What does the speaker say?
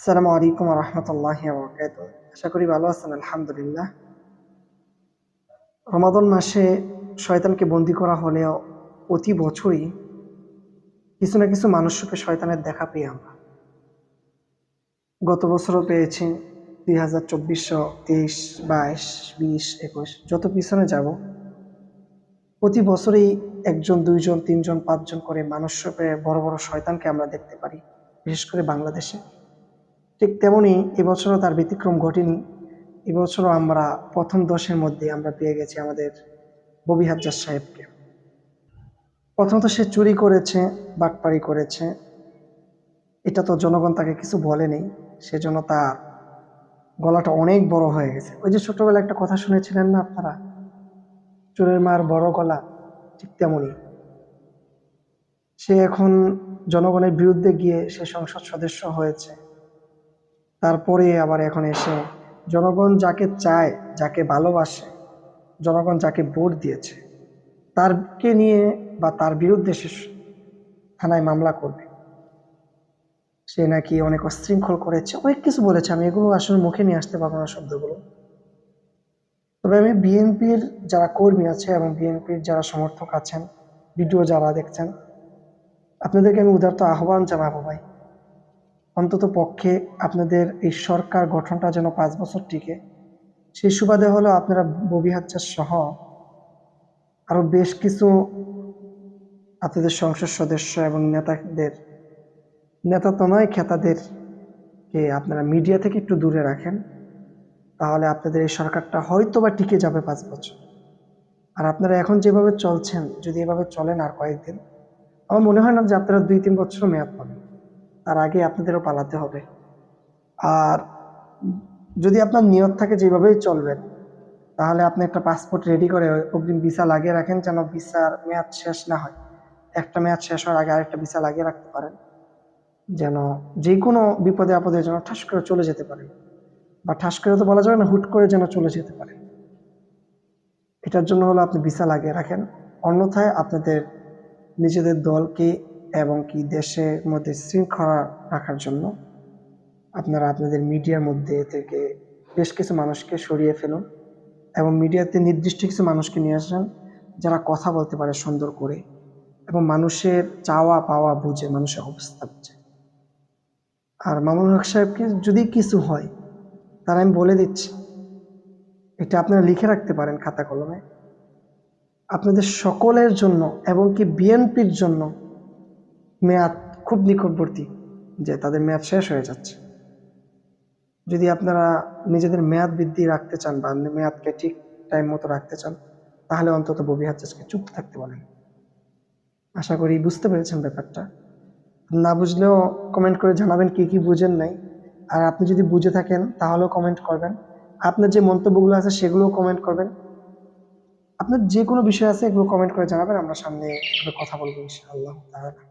আসসালামু আলাইকুম ওয়া রাহমাতুল্লাহি ওয়া বারাকাতুহু। আশা করি ভালো আছেন আলহামদুলিল্লাহ। রমাদান মাসে শয়তানকে বন্দী করা হলেও প্রতি বছরই কিছু না কিছু মানুষকে শয়তানের দেখা পেয়ে আমরা। গত বছরও পেয়েছি 2024, 23, 22, 20, 21 যত পিছনে যাব প্রতি বছরই একজন, দুইজন, তিনজন, পাঁচজন করে মানুষরূপে বড় বড় শয়তানকে আমরা দেখতে পারি, বিশেষ করে বাংলাদেশে। ঠিক তেমনি এবছরও তার ব্যতিক্রম ঘটেনি। এবছরও আমরা প্রথম 10-এর মধ্যে আমরা পেয়ে গেছি আমাদের ববি হাজ্জাজ সাহেবকে। প্রথমত সে চুরি করেছে, বাটপারি করেছে, এটা তো জনগণ তাকে কিছু বলেনি, সেজন্য তার গলাটা অনেক বড় হয়ে গেছে। ওই যে ছোটবেলায় একটা কথা শুনেছিলেন না আপনারা, চোরের মার বড় গলা, ঠিক তেমনই সে এখন জনগণের বিরুদ্ধে গিয়ে সে সংসদ সদস্য হয়েছে। তারপরে আবার এখন এসে জনগণ যাকে চায়, যাকে ভালোবাসে, জনগণ যাকে ভোট দিয়েছে তারকে নিয়ে বা তার বিরুদ্ধে সে থানায় মামলা করবে। সে নাকি অনেক অশৃঙ্খল করেছে, অনেক কিছু বলেছে। আমি এগুলো আসলে মুখে নিয়ে আসতে পারবো না শব্দগুলো। তবে আমি বিএনপির যারা কর্মী আছে এবং বিএনপির যারা সমর্থক আছেন, ভিডিও যারা দেখছেন, আপনাদেরকে আমি উদারত আহ্বান জানাবো ভাই, অন্তত পক্ষে আপনাদের এই সরকার গঠনটা যেন 5 বছর টিকে, সেই সুবাদে হলেও আপনারা ববি হাজ্জাজ সহ আরো বেশ কিছু আপনাদের সংসদ সদস্য এবং নেতা তো নয়, খেতাদেরকে আপনারা মিডিয়া থেকে একটু দূরে রাখেন। তাহলে আপনাদের এই সরকারটা হয়তো বা টিকে যাবে 5 বছর। আর আপনারা এখন যেভাবে চলছেন, যদি এভাবে চলেন আর কয়েকদিন, আমার মনে হয় না যে আপনারা 2-3 বছর মেয়াদ পাবেন, তার আগে আপনাদেরও পালাতে হবে। আর যদি আপনার নিয়ত থাকে যেভাবেই চলবেন, তাহলে আপনি একটা পাসপোর্ট রেডি করে অগ্রিম ভিসা লাগিয়ে রাখেন, যেন ভিসার মেয়াদ শেষ না হয়। একটা মেয়াদ শেষ হওয়ার আগে আরেকটা ভিসা লাগিয়ে রাখতে পারেন, যেন যে কোনো বিপদে আপদে যেন ঠাস করে চলে যেতে পারেন, বা ঠাস করে তো বলা যাবে না, হুট করে যেন চলে যেতে পারেন। এটার জন্য হলো আপনি ভিসা লাগিয়ে রাখেন। অন্যথায় আপনাদের নিজেদের দলকে এবং কি দেশের মধ্যে শৃঙ্খলা রাখার জন্য আপনারা আপনাদের মিডিয়ার মধ্যে থেকে বেশ কিছু মানুষকে সরিয়ে ফেলুন এবং মিডিয়াতে নির্দিষ্ট কিছু মানুষকে নিয়ে আসেন যারা কথা বলতে পারে সুন্দর করে এবং মানুষের চাওয়া পাওয়া বুঝে, মানুষের অবস্থা বুঝে। আর মামুনুল হক সাহেবকে যদি কিছু হয়, তার আমি বলে দিচ্ছি, এটা আপনারা লিখে রাখতে পারেন খাতা কলমে, আপনাদের সকলের জন্য এবং কি বিএনপির জন্য মেয়াদ খুব নিকটবর্তী, যে তাদের মেয়াদ শেষ হয়ে যাচ্ছে। যদি আপনারা নিজেদের মেয়াদ বৃদ্ধি রাখতে চান বা মেয়াদকে ঠিক টাইম মতো রাখতে চান, তাহলে অন্তত ববি হাজ্জাজকে চুপ থাকতে বলেন। আশা করি বুঝতে পেরেছেন ব্যাপারটা। না বুঝলেও কমেন্ট করে জানাবেন কি কি বুঝেন নাই। আর আপনি যদি বুঝে থাকেন তাহলেও কমেন্ট করবেন। আপনার যে মন্তব্যগুলো আছে সেগুলোও কমেন্ট করবেন। আপনার যে কোনো বিষয় আছে এগুলো কমেন্ট করে জানাবেন, আমরা সামনে কথা বলবো ইনশাআল্লাহ তাআলা।